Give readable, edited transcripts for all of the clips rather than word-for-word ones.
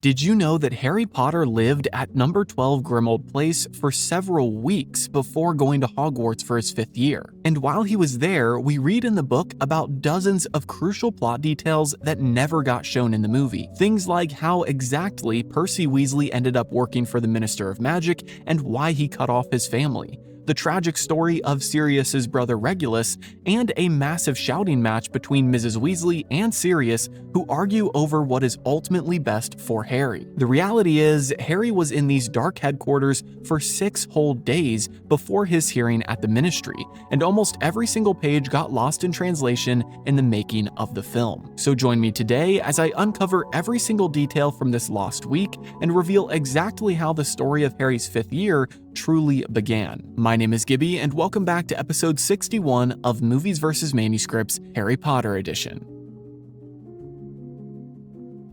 Did you know that Harry Potter lived at number 12 Grimmauld Place for several weeks before going to Hogwarts for his 5th year? And while he was there, we read in the book about dozens of crucial plot details that never got shown in the movie. Things like how exactly Percy Weasley ended up working for the Minister of Magic and why he cut off his family, the tragic story of Sirius's brother Regulus, and a massive shouting match between Mrs. Weasley and Sirius, who argue over what is ultimately best for Harry. The reality is, Harry was in these dark headquarters for 6 whole days before his hearing at the Ministry, and almost every single page got lost in translation in the making of the film. So join me today as I uncover every single detail from this lost week and reveal exactly how the story of Harry's 5th year truly began. My name is Gibby, and welcome back to episode 61 of Movies vs. Manuscripts Harry Potter Edition.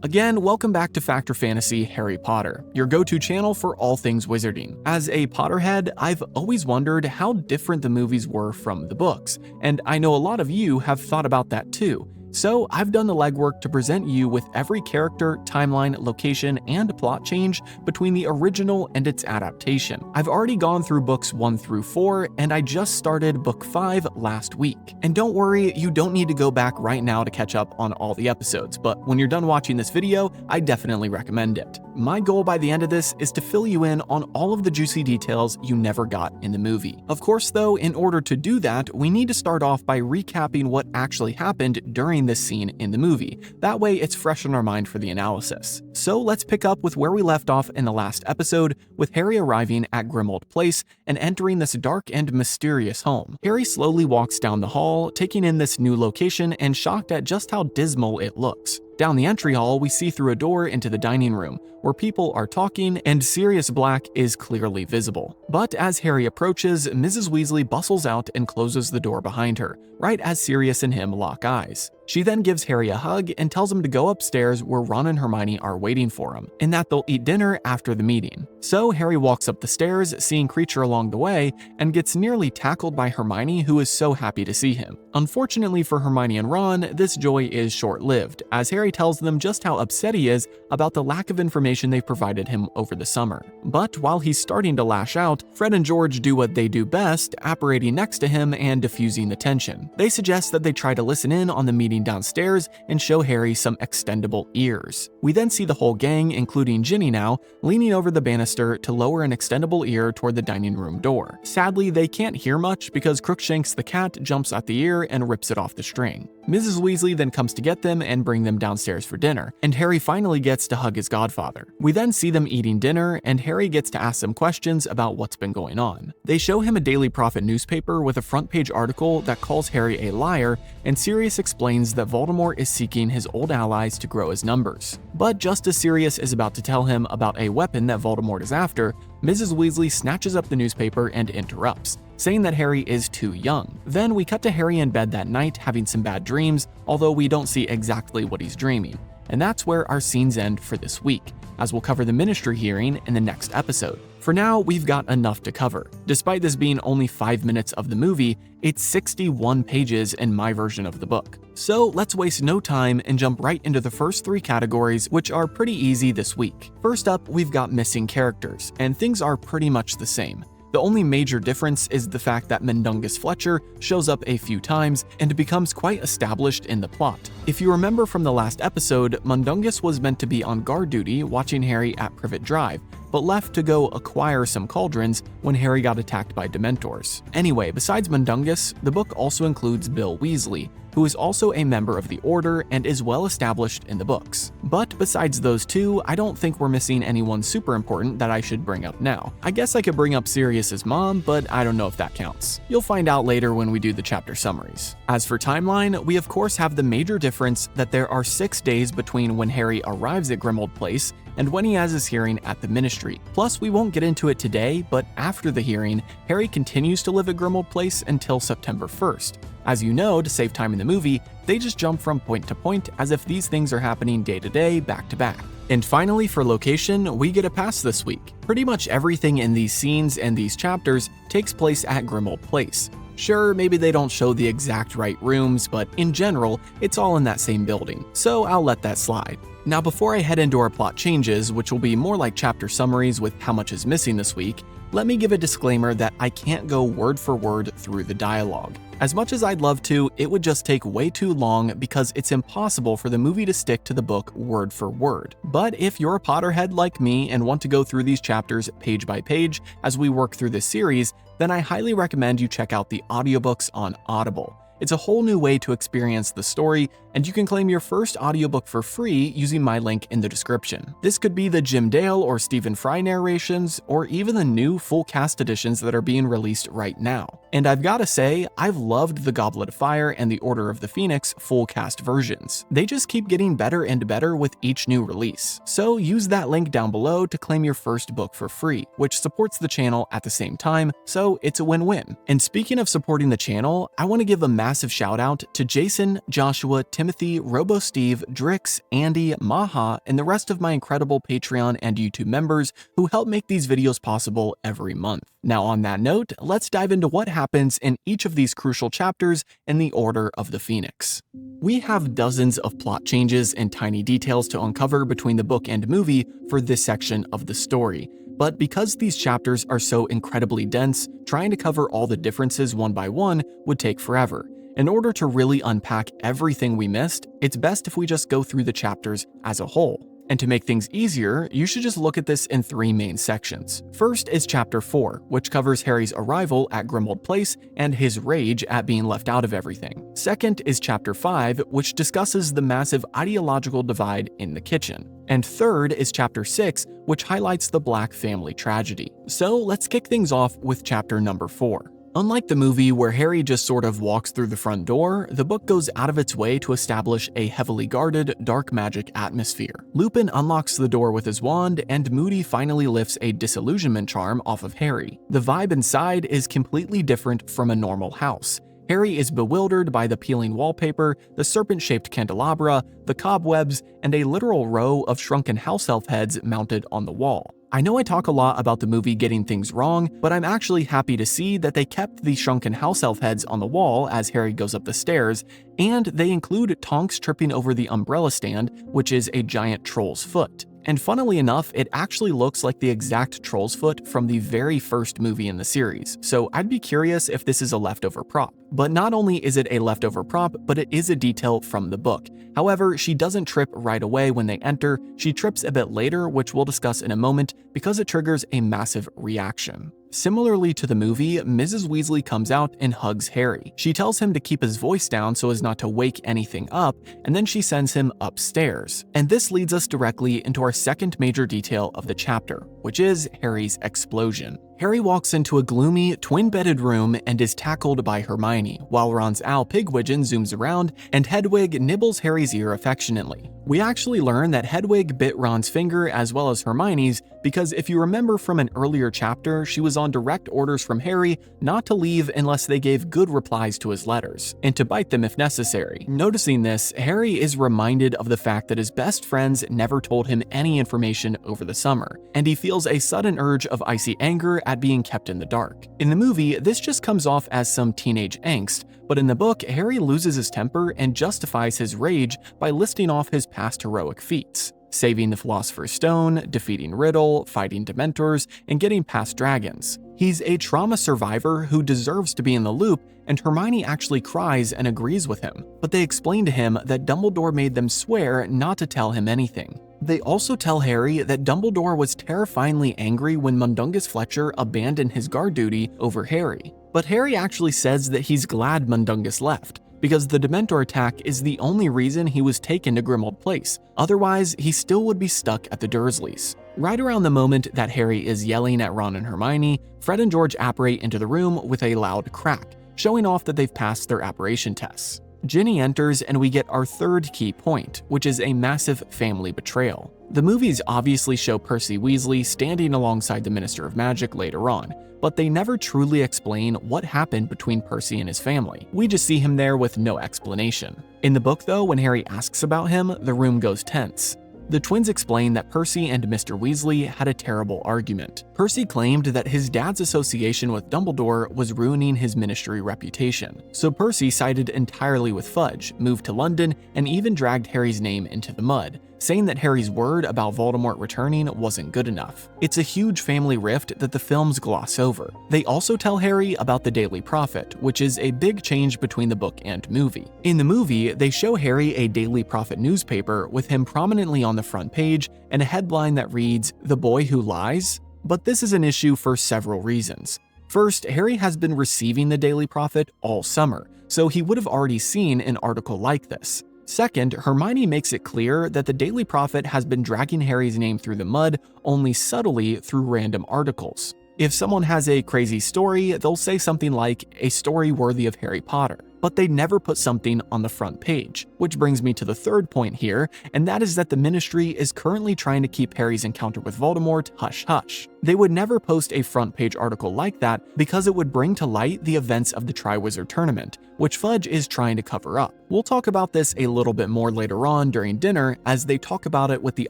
Again, welcome back to Fact or Fantasy Harry Potter, your go-to channel for all things wizarding. As a Potterhead, I've always wondered how different the movies were from the books, and I know a lot of you have thought about that too. So I've done the legwork to present you with every character, timeline, location, and plot change between the original and its adaptation. I've already gone through books 1 through 4, and I just started book 5 last week. And don't worry, you don't need to go back right now to catch up on all the episodes, but when you're done watching this video, I definitely recommend it. My goal by the end of this is to fill you in on all of the juicy details you never got in the movie. Of course though, in order to do that, we need to start off by recapping what actually happened during this scene in the movie. That way it's fresh in our mind for the analysis. So let's pick up with where we left off in the last episode, with Harry arriving at Grimmauld Place and entering this dark and mysterious home. Harry slowly walks down the hall, taking in this new location and shocked at just how dismal it looks. Down the entry hall, we see through a door into the dining room, where people are talking and Sirius Black is clearly visible. But as Harry approaches, Mrs. Weasley bustles out and closes the door behind her, right as Sirius and him lock eyes. She then gives Harry a hug and tells him to go upstairs where Ron and Hermione are waiting for him, and that they'll eat dinner after the meeting. So Harry walks up the stairs, seeing Creature along the way, and gets nearly tackled by Hermione, who is so happy to see him. Unfortunately for Hermione and Ron, this joy is short-lived, as Harry tells them just how upset he is about the lack of information they've provided him over the summer. But while he's starting to lash out, Fred and George do what they do best, apparating next to him and diffusing the tension. They suggest that they try to listen in on the meeting downstairs and show Harry some extendable ears. We then see the whole gang, including Ginny now, leaning over the banister to lower an extendable ear toward the dining room door. Sadly, they can't hear much because Crookshanks the cat jumps at the ear and rips it off the string. Mrs. Weasley then comes to get them and bring them downstairs for dinner, and Harry finally gets to hug his godfather. We then see them eating dinner, and Harry gets to ask some questions about what's been going on. They show him a Daily Prophet newspaper with a front-page article that calls Harry a liar, and Sirius explains that Voldemort is seeking his old allies to grow his numbers. But just as Sirius is about to tell him about a weapon that Voldemort is after, Mrs. Weasley snatches up the newspaper and interrupts, saying that Harry is too young. Then we cut to Harry in bed that night having some bad dreams, although we don't see exactly what he's dreaming. And that's where our scenes end for this week, as we'll cover the Ministry hearing in the next episode. For now, we've got enough to cover. Despite this being only 5 minutes of the movie, it's 61 pages in my version of the book. So let's waste no time and jump right into the first 3 categories, which are pretty easy this week. First up, we've got missing characters, and things are pretty much the same. The only major difference is the fact that Mundungus Fletcher shows up a few times and becomes quite established in the plot. If you remember from the last episode, Mundungus was meant to be on guard duty watching Harry at Privet Drive, but left to go acquire some cauldrons when Harry got attacked by Dementors. Anyway, besides Mundungus, the book also includes Bill Weasley, who is also a member of the Order and is well established in the books. But besides those two, I don't think we're missing anyone super important that I should bring up now. I guess I could bring up Sirius's mom, but I don't know if that counts. You'll find out later when we do the chapter summaries. As for timeline, we of course have the major difference that there are 6 days between when Harry arrives at Grimmauld Place and when he has his hearing at the Ministry. Plus, we won't get into it today, but after the hearing, Harry continues to live at Grimmauld Place until September 1st. As you know, to save time in the movie, they just jump from point to point as if these things are happening day to day, back to back. And finally, for location, we get a pass this week. Pretty much everything in these scenes and these chapters takes place at Grimmauld Place. Sure, maybe they don't show the exact right rooms, but in general, it's all in that same building, so I'll let that slide. Now before I head into our plot changes, which will be more like chapter summaries with how much is missing this week, let me give a disclaimer that I can't go word for word through the dialogue. As much as I'd love to, it would just take way too long because it's impossible for the movie to stick to the book word for word. But if you're a Potterhead like me and want to go through these chapters page by page as we work through this series, then I highly recommend you check out the audiobooks on Audible. It's a whole new way to experience the story, and you can claim your first audiobook for free using my link in the description. This could be the Jim Dale or Stephen Fry narrations, or even the new full cast editions that are being released right now. And I've gotta say, I've loved the Goblet of Fire and the Order of the Phoenix full cast versions. They just keep getting better and better with each new release. So use that link down below to claim your first book for free, which supports the channel at the same time, so it's a win-win. And speaking of supporting the channel, I want to give a massive shout out to Jason, Joshua, Timothy, Robo Steve, Drix, Andy, Maha, and the rest of my incredible Patreon and YouTube members who help make these videos possible every month. Now on that note, let's dive into what happens in each of these crucial chapters in the Order of the Phoenix. We have dozens of plot changes and tiny details to uncover between the book and movie for this section of the story. But because these chapters are so incredibly dense, trying to cover all the differences one by one would take forever. In order to really unpack everything we missed, it's best if we just go through the chapters as a whole. And to make things easier, you should just look at this in three main sections. First is Chapter 4, which covers Harry's arrival at Grimmauld Place and his rage at being left out of everything. Second is Chapter 5, which discusses the massive ideological divide in the kitchen. And third is Chapter 6, which highlights the Black family tragedy. So let's kick things off with Chapter number 4. Unlike the movie where Harry just sort of walks through the front door, the book goes out of its way to establish a heavily guarded, dark magic atmosphere. Lupin unlocks the door with his wand, and Moody finally lifts a disillusionment charm off of Harry. The vibe inside is completely different from a normal house. Harry is bewildered by the peeling wallpaper, the serpent-shaped candelabra, the cobwebs, and a literal row of shrunken house elf heads mounted on the wall. I know I talk a lot about the movie getting things wrong, but I'm actually happy to see that they kept the shrunken house elf heads on the wall as Harry goes up the stairs, and they include Tonks tripping over the umbrella stand, which is a giant troll's foot. And funnily enough, it actually looks like the exact troll's foot from the very first movie in the series, so I'd be curious if this is a leftover prop. But not only is it a leftover prop, but it is a detail from the book. However, she doesn't trip right away when they enter, she trips a bit later, which we'll discuss in a moment, because it triggers a massive reaction. Similarly to the movie, Mrs. Weasley comes out and hugs Harry. She tells him to keep his voice down so as not to wake anything up, and then she sends him upstairs. And this leads us directly into our second major detail of the chapter, which is Harry's explosion. Harry walks into a gloomy, twin-bedded room and is tackled by Hermione, while Ron's owl Pigwidgeon zooms around and Hedwig nibbles Harry's ear affectionately. We actually learn that Hedwig bit Ron's finger as well as Hermione's because if you remember from an earlier chapter, she was on direct orders from Harry not to leave unless they gave good replies to his letters, and to bite them if necessary. Noticing this, Harry is reminded of the fact that his best friends never told him any information over the summer, and he feels a sudden urge of icy anger at being kept in the dark. In the movie, this just comes off as some teenage angst, but in the book, Harry loses his temper and justifies his rage by listing off his past heroic feats. Saving the Philosopher's Stone, defeating Riddle, fighting Dementors, and getting past dragons. He's a trauma survivor who deserves to be in the loop, and Hermione actually cries and agrees with him. But they explain to him that Dumbledore made them swear not to tell him anything. They also tell Harry that Dumbledore was terrifyingly angry when Mundungus Fletcher abandoned his guard duty over Harry. But Harry actually says that he's glad Mundungus left, because the Dementor attack is the only reason he was taken to Grimmauld Place. Otherwise, he still would be stuck at the Dursleys. Right around the moment that Harry is yelling at Ron and Hermione, Fred and George apparate into the room with a loud crack, showing off that they've passed their apparition tests. Ginny enters and we get our third key point, which is a massive family betrayal. The movies obviously show Percy Weasley standing alongside the Minister of Magic later on, but they never truly explain what happened between Percy and his family. We just see him there with no explanation. In the book though, when Harry asks about him, the room goes tense. The twins explain that Percy and Mr. Weasley had a terrible argument. Percy claimed that his dad's association with Dumbledore was ruining his ministry reputation. So Percy sided entirely with Fudge, moved to London, and even dragged Harry's name into the mud, saying that Harry's word about Voldemort returning wasn't good enough. It's a huge family rift that the films gloss over. They also tell Harry about the Daily Prophet, which is a big change between the book and movie. In the movie, they show Harry a Daily Prophet newspaper with him prominently on the front page and a headline that reads, "The Boy Who Lies?" But this is an issue for several reasons. First, Harry has been receiving the Daily Prophet all summer, so he would have already seen an article like this. Second, Hermione makes it clear that the Daily Prophet has been dragging Harry's name through the mud only subtly through random articles. If someone has a crazy story, they'll say something like, "a story worthy of Harry Potter," but they never put something on the front page. Which brings me to the third point here, and that is that the Ministry is currently trying to keep Harry's encounter with Voldemort hush-hush. They would never post a front-page article like that because it would bring to light the events of the Triwizard Tournament, which Fudge is trying to cover up. We'll talk about this a little bit more later on during dinner as they talk about it with the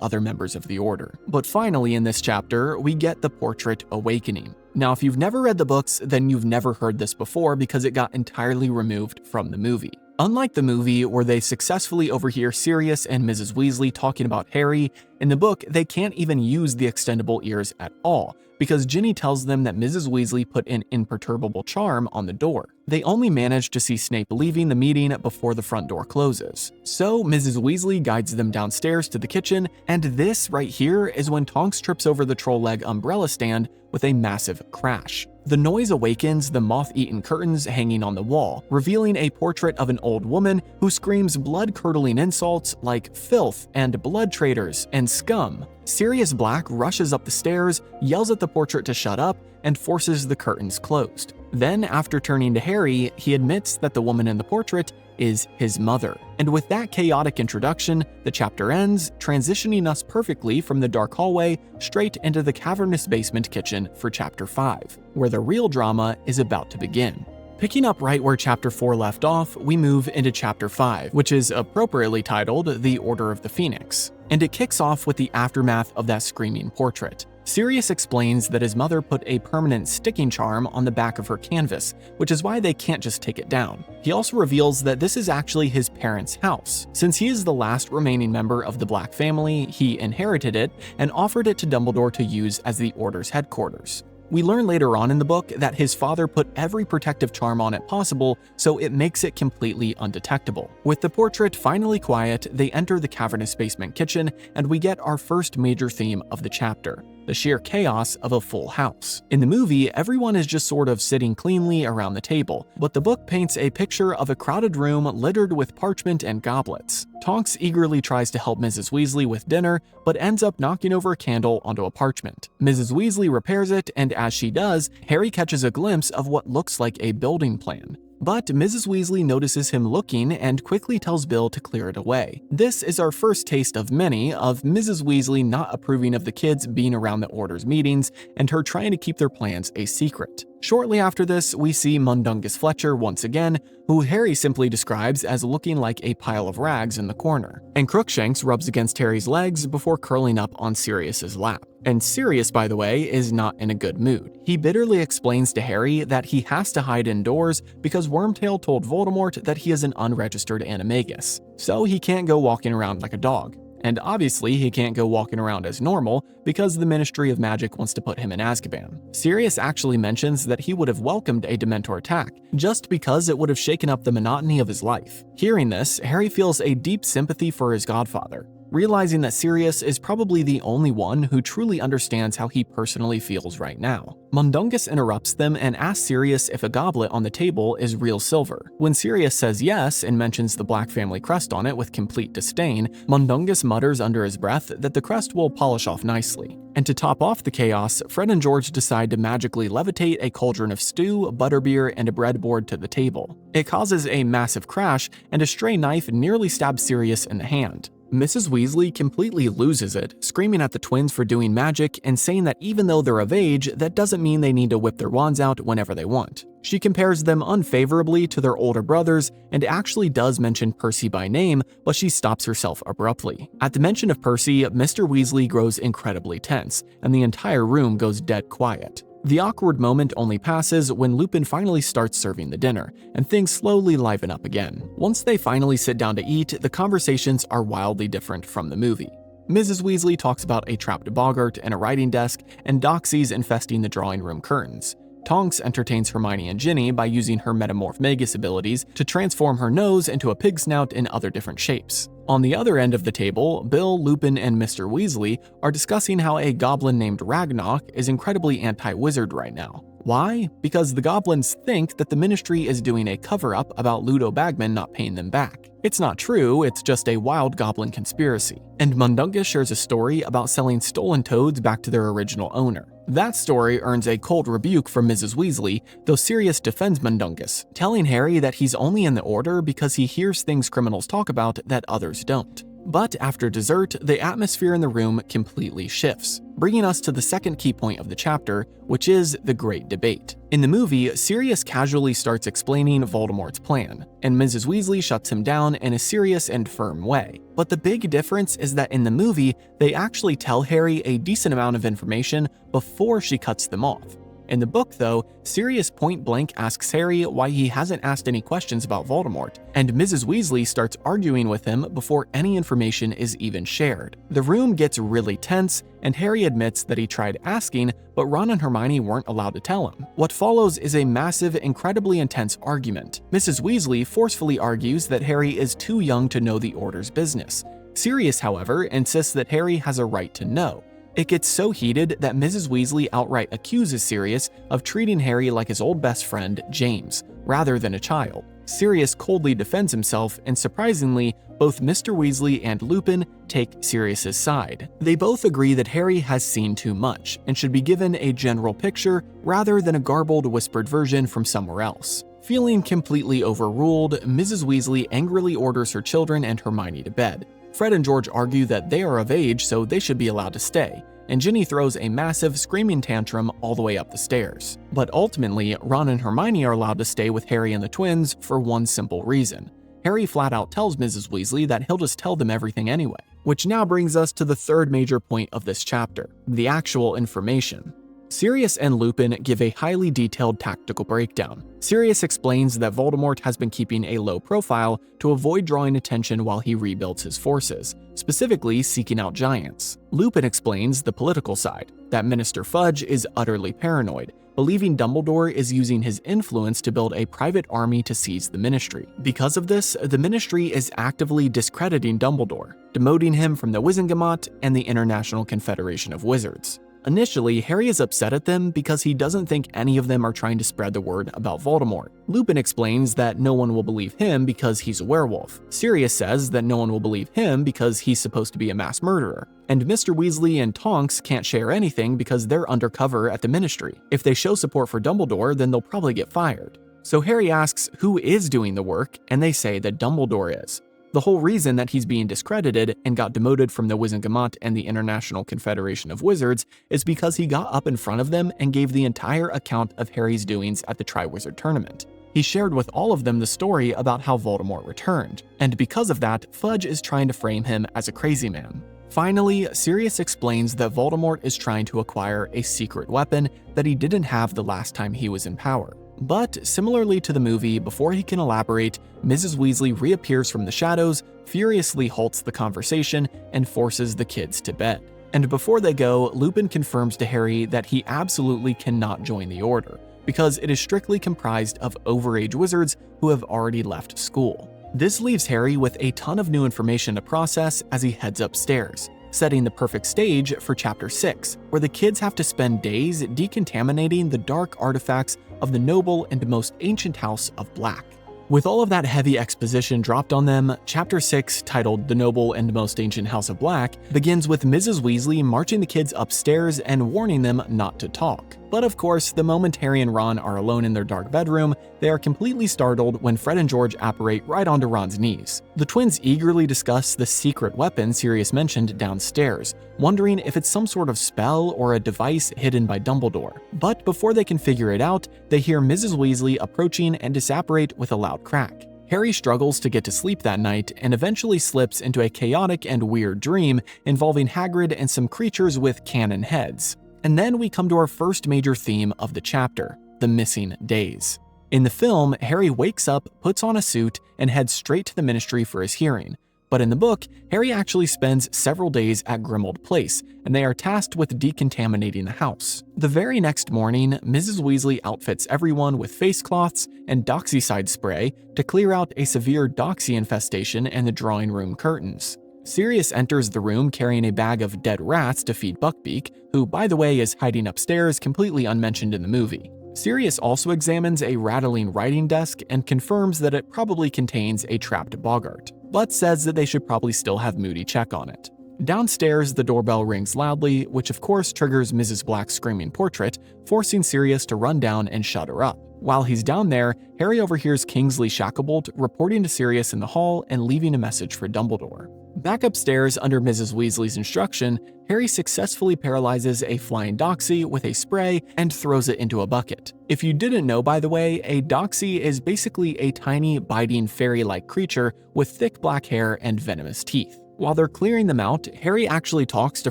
other members of the Order. But finally in this chapter, we get the Portrait Awakening. Now, if you've never read the books, then you've never heard this before because it got entirely removed from the movie. Unlike the movie, where they successfully overhear Sirius and Mrs. Weasley talking about Harry, in the book, they can't even use the extendable ears at all, because Ginny tells them that Mrs. Weasley put an imperturbable charm on the door. They only manage to see Snape leaving the meeting before the front door closes. So Mrs. Weasley guides them downstairs to the kitchen, and this right here is when Tonks trips over the troll leg umbrella stand with a massive crash. The noise awakens the moth-eaten curtains hanging on the wall, revealing a portrait of an old woman who screams blood-curdling insults like filth and blood traitors and scum. Sirius Black rushes up the stairs, yells at the portrait to shut up, and forces the curtains closed. Then, after turning to Harry, he admits that the woman in the portrait is his mother. And with that chaotic introduction, the chapter ends, transitioning us perfectly from the dark hallway straight into the cavernous basement kitchen for Chapter 5, where the real drama is about to begin. Picking up right where Chapter 4 left off, we move into Chapter 5, which is appropriately titled The Order of the Phoenix, and it kicks off with the aftermath of that screaming portrait. Sirius explains that his mother put a permanent sticking charm on the back of her canvas, which is why they can't just take it down. He also reveals that this is actually his parents' house. Since he is the last remaining member of the Black family, he inherited it and offered it to Dumbledore to use as the Order's headquarters. We learn later on in the book that his father put every protective charm on it possible, so it makes it completely undetectable. With the portrait finally quiet, they enter the cavernous basement kitchen, and we get our first major theme of the chapter: the sheer chaos of a full house. In the movie, everyone is just sort of sitting cleanly around the table, but the book paints a picture of a crowded room littered with parchment and goblets. Tonks eagerly tries to help Mrs. Weasley with dinner, but ends up knocking over a candle onto a parchment. Mrs. Weasley repairs it, and as she does, Harry catches a glimpse of what looks like a building plan. But Mrs. Weasley notices him looking and quickly tells Bill to clear it away. This is our first taste of many of Mrs. Weasley not approving of the kids being around the Order's meetings and her trying to keep their plans a secret. Shortly after this, we see Mundungus Fletcher once again, who Harry simply describes as looking like a pile of rags in the corner. And Crookshanks rubs against Harry's legs before curling up on Sirius's lap. And Sirius, by the way, is not in a good mood. He bitterly explains to Harry that he has to hide indoors because Wormtail told Voldemort that he is an unregistered animagus, so he can't go walking around like a dog. And obviously, he can't go walking around as normal because the Ministry of Magic wants to put him in Azkaban. Sirius actually mentions that he would have welcomed a Dementor attack just because it would have shaken up the monotony of his life. Hearing this, Harry feels a deep sympathy for his godfather, realizing that Sirius is probably the only one who truly understands how he personally feels right now. Mundungus interrupts them and asks Sirius if a goblet on the table is real silver. When Sirius says yes and mentions the Black family crest on it with complete disdain, Mundungus mutters under his breath that the crest will polish off nicely. And to top off the chaos, Fred and George decide to magically levitate a cauldron of stew, butterbeer, and a breadboard to the table. It causes a massive crash, and a stray knife nearly stabs Sirius in the hand. Mrs. Weasley completely loses it, screaming at the twins for doing magic and saying that even though they're of age, that doesn't mean they need to whip their wands out whenever they want. She compares them unfavorably to their older brothers and actually does mention Percy by name, but she stops herself abruptly. At the mention of Percy, Mr. Weasley grows incredibly tense, and the entire room goes dead quiet. The awkward moment only passes when Lupin finally starts serving the dinner, and things slowly liven up again. Once they finally sit down to eat, the conversations are wildly different from the movie. Mrs. Weasley talks about a trapped boggart and a writing desk, and doxies infesting the drawing room curtains. Tonks entertains Hermione and Ginny by using her Metamorph Magus abilities to transform her nose into a pig snout in other different shapes. On the other end of the table, Bill, Lupin, and Mr. Weasley are discussing how a goblin named Ragnarok is incredibly anti-wizard right now. Why? Because the goblins think that the Ministry is doing a cover-up about Ludo Bagman not paying them back. It's not true, it's just a wild goblin conspiracy. And Mundungus shares a story about selling stolen toads back to their original owner. That story earns a cold rebuke from Mrs. Weasley, though Sirius defends Mundungus, telling Harry that he's only in the Order because he hears things criminals talk about that others don't. But after dessert, the atmosphere in the room completely shifts, bringing us to the second key point of the chapter, which is the Great Debate. In the movie, Sirius casually starts explaining Voldemort's plan, and Mrs. Weasley shuts him down in a serious and firm way. But the big difference is that in the movie, they actually tell Harry a decent amount of information before she cuts them off. In the book, though, Sirius point-blank asks Harry why he hasn't asked any questions about Voldemort, and Mrs. Weasley starts arguing with him before any information is even shared. The room gets really tense, and Harry admits that he tried asking, but Ron and Hermione weren't allowed to tell him. What follows is a massive, incredibly intense argument. Mrs. Weasley forcefully argues that Harry is too young to know the Order's business. Sirius, however, insists that Harry has a right to know. It gets so heated that Mrs. Weasley outright accuses Sirius of treating Harry like his old best friend, James, rather than a child. Sirius coldly defends himself, and surprisingly, both Mr. Weasley and Lupin take Sirius's side. They both agree that Harry has seen too much and should be given a general picture rather than a garbled, whispered version from somewhere else. Feeling completely overruled, Mrs. Weasley angrily orders her children and Hermione to bed. Fred and George argue that they are of age, so they should be allowed to stay, and Ginny throws a massive screaming tantrum all the way up the stairs. But ultimately, Ron and Hermione are allowed to stay with Harry and the twins for one simple reason. Harry flat out tells Mrs. Weasley that he'll just tell them everything anyway. Which now brings us to the third major point of this chapter, the actual information. Sirius and Lupin give a highly detailed tactical breakdown. Sirius explains that Voldemort has been keeping a low profile to avoid drawing attention while he rebuilds his forces, specifically seeking out giants. Lupin explains the political side, that Minister Fudge is utterly paranoid, believing Dumbledore is using his influence to build a private army to seize the Ministry. Because of this, the Ministry is actively discrediting Dumbledore, demoting him from the Wizengamot and the International Confederation of Wizards. Initially, Harry is upset at them because he doesn't think any of them are trying to spread the word about Voldemort. Lupin explains that no one will believe him because he's a werewolf. Sirius says that no one will believe him because he's supposed to be a mass murderer. And Mr. Weasley and Tonks can't share anything because they're undercover at the Ministry. If they show support for Dumbledore, then they'll probably get fired. So Harry asks who is doing the work, and they say that Dumbledore is. The whole reason that he's being discredited and got demoted from the Wizengamot and the International Confederation of Wizards is because he got up in front of them and gave the entire account of Harry's doings at the Triwizard Tournament. He shared with all of them the story about how Voldemort returned, and because of that, Fudge is trying to frame him as a crazy man. Finally, Sirius explains that Voldemort is trying to acquire a secret weapon that he didn't have the last time he was in power. But similarly to the movie, before he can elaborate, Mrs. Weasley reappears from the shadows, furiously halts the conversation, and forces the kids to bed. And before they go, Lupin confirms to Harry that he absolutely cannot join the Order, because it is strictly comprised of overage wizards who have already left school. This leaves Harry with a ton of new information to process as he heads upstairs, setting the perfect stage for Chapter 6, where the kids have to spend days decontaminating the dark artifacts of the noble and most ancient house of Black. With all of that heavy exposition dropped on them, Chapter 6, titled The Noble and Most Ancient House of Black, begins with Mrs. Weasley marching the kids upstairs and warning them not to talk. But of course, the moment Harry and Ron are alone in their dark bedroom, they are completely startled when Fred and George apparate right onto Ron's knees. The twins eagerly discuss the secret weapon Sirius mentioned downstairs, wondering if it's some sort of spell or a device hidden by Dumbledore. But before they can figure it out, they hear Mrs. Weasley approaching and disapparate with a loud crack. Harry struggles to get to sleep that night and eventually slips into a chaotic and weird dream involving Hagrid and some creatures with cannon heads. And then we come to our first major theme of the chapter, the missing days. In the film, Harry wakes up, puts on a suit, and heads straight to the ministry for his hearing. But in the book, Harry actually spends several days at Grimmauld Place, and they are tasked with decontaminating the house. The very next morning, Mrs. Weasley outfits everyone with face cloths and doxycide spray to clear out a severe doxy infestation in the drawing room curtains. Sirius enters the room carrying a bag of dead rats to feed Buckbeak, who, by the way, is hiding upstairs completely unmentioned in the movie. Sirius also examines a rattling writing desk and confirms that it probably contains a trapped boggart, but says that they should probably still have Moody check on it. Downstairs, the doorbell rings loudly, which of course triggers Mrs. Black's screaming portrait, forcing Sirius to run down and shut her up. While he's down there, Harry overhears Kingsley Shacklebolt reporting to Sirius in the hall and leaving a message for Dumbledore. Back upstairs, under Mrs. Weasley's instruction, Harry successfully paralyzes a flying doxy with a spray and throws it into a bucket. If you didn't know, by the way, a doxy is basically a tiny, biting, fairy-like creature with thick black hair and venomous teeth. While they're clearing them out, Harry actually talks to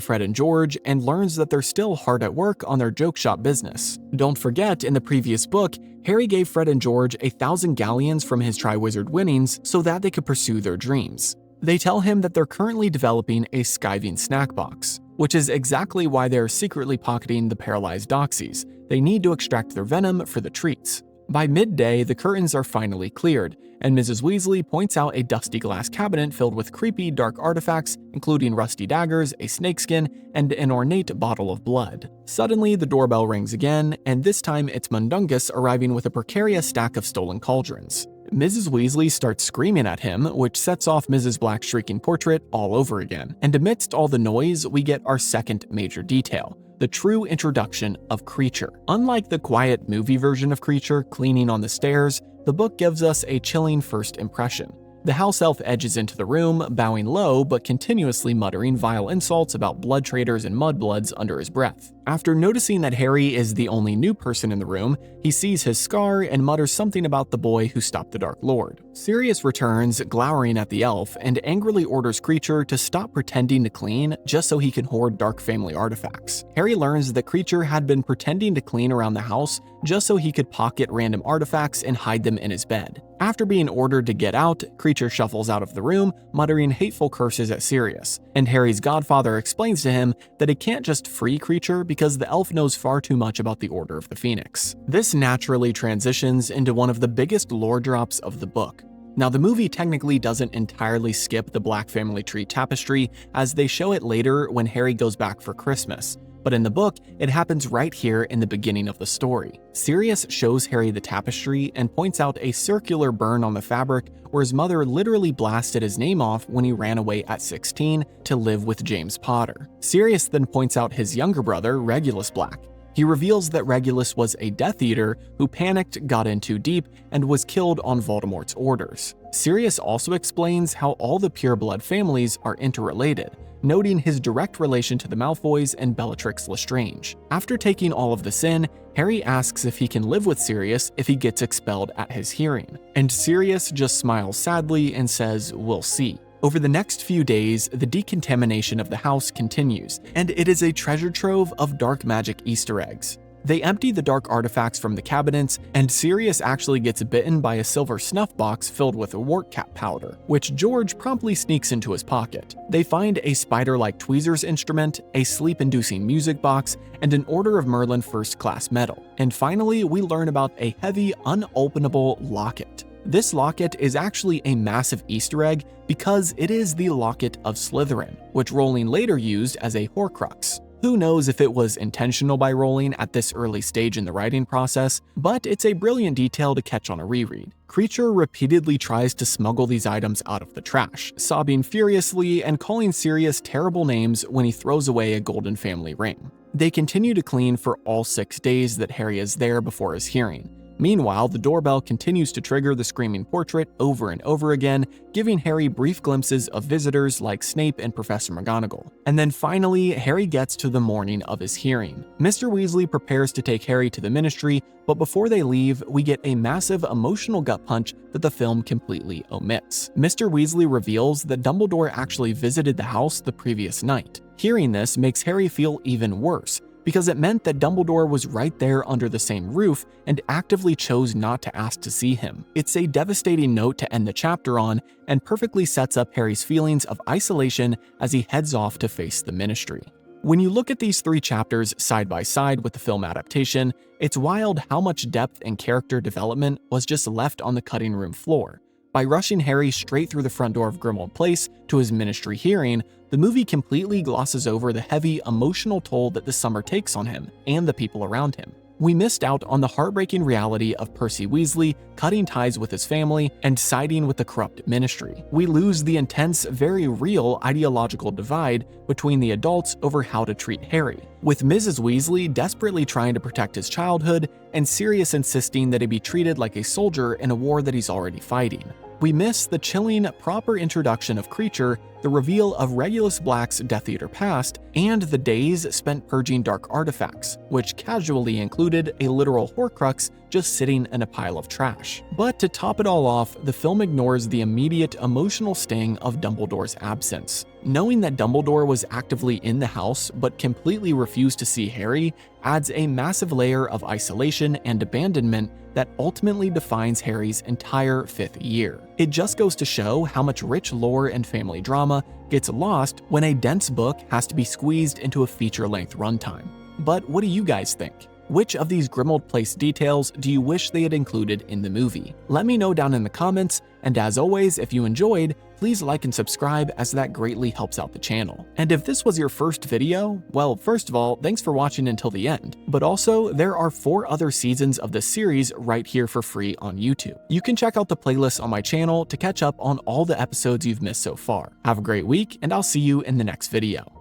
Fred and George and learns that they're still hard at work on their joke shop business. Don't forget, in the previous book, Harry gave Fred and George 1,000 galleons from his Triwizard winnings so that they could pursue their dreams. They tell him that they're currently developing a skiving snack box, which is exactly why they're secretly pocketing the paralyzed doxies. They need to extract their venom for the treats. By midday, the curtains are finally cleared, and Mrs. Weasley points out a dusty glass cabinet filled with creepy, dark artifacts, including rusty daggers, a snakeskin, and an ornate bottle of blood. Suddenly, the doorbell rings again, and this time it's Mundungus arriving with a precarious stack of stolen cauldrons. Mrs. Weasley starts screaming at him, which sets off Mrs. Black's shrieking portrait all over again. And amidst all the noise, we get our second major detail, the true introduction of Kreacher. Unlike the quiet movie version of Kreacher cleaning on the stairs, the book gives us a chilling first impression. The house elf edges into the room, bowing low but continuously muttering vile insults about blood traders and mudbloods under his breath. After noticing that Harry is the only new person in the room, he sees his scar and mutters something about the boy who stopped the Dark Lord. Sirius returns, glowering at the elf, and angrily orders Kreacher to stop pretending to clean just so he can hoard Dark family artifacts. Harry learns that Kreacher had been pretending to clean around the house just so he could pocket random artifacts and hide them in his bed. After being ordered to get out, Kreacher shuffles out of the room, muttering hateful curses at Sirius, and Harry's godfather explains to him that he can't just free Kreacher because the elf knows far too much about the Order of the Phoenix. This naturally transitions into one of the biggest lore drops of the book. Now, the movie technically doesn't entirely skip the Black family tree tapestry, as they show it later when Harry goes back for Christmas. But in the book, it happens right here in the beginning of the story. Sirius shows Harry the tapestry and points out a circular burn on the fabric where his mother literally blasted his name off when he ran away at 16 to live with James Potter. Sirius then points out his younger brother, Regulus Black. He reveals that Regulus was a Death Eater who panicked, got in too deep, and was killed on Voldemort's orders. Sirius also explains how all the pureblood families are interrelated, noting his direct relation to the Malfoys and Bellatrix Lestrange. After taking all of this in, Harry asks if he can live with Sirius if he gets expelled at his hearing, and Sirius just smiles sadly and says, "We'll see." Over the next few days, the decontamination of the house continues, and it is a treasure trove of dark magic Easter eggs. They empty the dark artifacts from the cabinets, and Sirius actually gets bitten by a silver snuff box filled with a wart cap powder, which George promptly sneaks into his pocket. They find a spider-like tweezers instrument, a sleep-inducing music box, and an Order of Merlin first-class medal. And finally, we learn about a heavy, unopenable locket. This locket is actually a massive Easter egg because it is the Locket of Slytherin, which Rowling later used as a Horcrux. Who knows if it was intentional by Rowling at this early stage in the writing process, but it's a brilliant detail to catch on a reread. Kreacher repeatedly tries to smuggle these items out of the trash, sobbing furiously and calling Sirius terrible names when he throws away a golden family ring. They continue to clean for all 6 days that Harry is there before his hearing. Meanwhile, the doorbell continues to trigger the screaming portrait over and over again, giving Harry brief glimpses of visitors like Snape and Professor McGonagall. And then finally, Harry gets to the morning of his hearing. Mr. Weasley prepares to take Harry to the ministry, but before they leave, we get a massive emotional gut punch that the film completely omits. Mr. Weasley reveals that Dumbledore actually visited the house the previous night. Hearing this makes Harry feel even worse. because it meant that Dumbledore was right there under the same roof and actively chose not to ask to see him. It's a devastating note to end the chapter on and perfectly sets up Harry's feelings of isolation as he heads off to face the Ministry. When you look at these 3 chapters side by side with the film adaptation, it's wild how much depth and character development was just left on the cutting room floor. By rushing Harry straight through the front door of Grimmauld Place to his Ministry hearing, the movie completely glosses over the heavy emotional toll that the summer takes on him and the people around him. We missed out on the heartbreaking reality of Percy Weasley cutting ties with his family and siding with the corrupt Ministry. We lose the intense, very real ideological divide between the adults over how to treat Harry, with Mrs. Weasley desperately trying to protect his childhood and Sirius insisting that he be treated like a soldier in a war that he's already fighting. We miss the chilling, proper introduction of Creature, the reveal of Regulus Black's Death Eater past, and the days spent purging dark artifacts, which casually included a literal Horcrux just sitting in a pile of trash. But to top it all off, the film ignores the immediate emotional sting of Dumbledore's absence. Knowing that Dumbledore was actively in the house but completely refused to see Harry adds a massive layer of isolation and abandonment that ultimately defines Harry's entire 5th year. It just goes to show how much rich lore and family drama gets lost when a dense book has to be squeezed into a feature-length runtime. But what do you guys think? Which of these Grimmauld Place details do you wish they had included in the movie? Let me know down in the comments, and as always, if you enjoyed, please like and subscribe as that greatly helps out the channel. And if this was your first video, well, first of all, thanks for watching until the end. But also, there are 4 other seasons of this series right here for free on YouTube. You can check out the playlist on my channel to catch up on all the episodes you've missed so far. Have a great week, and I'll see you in the next video.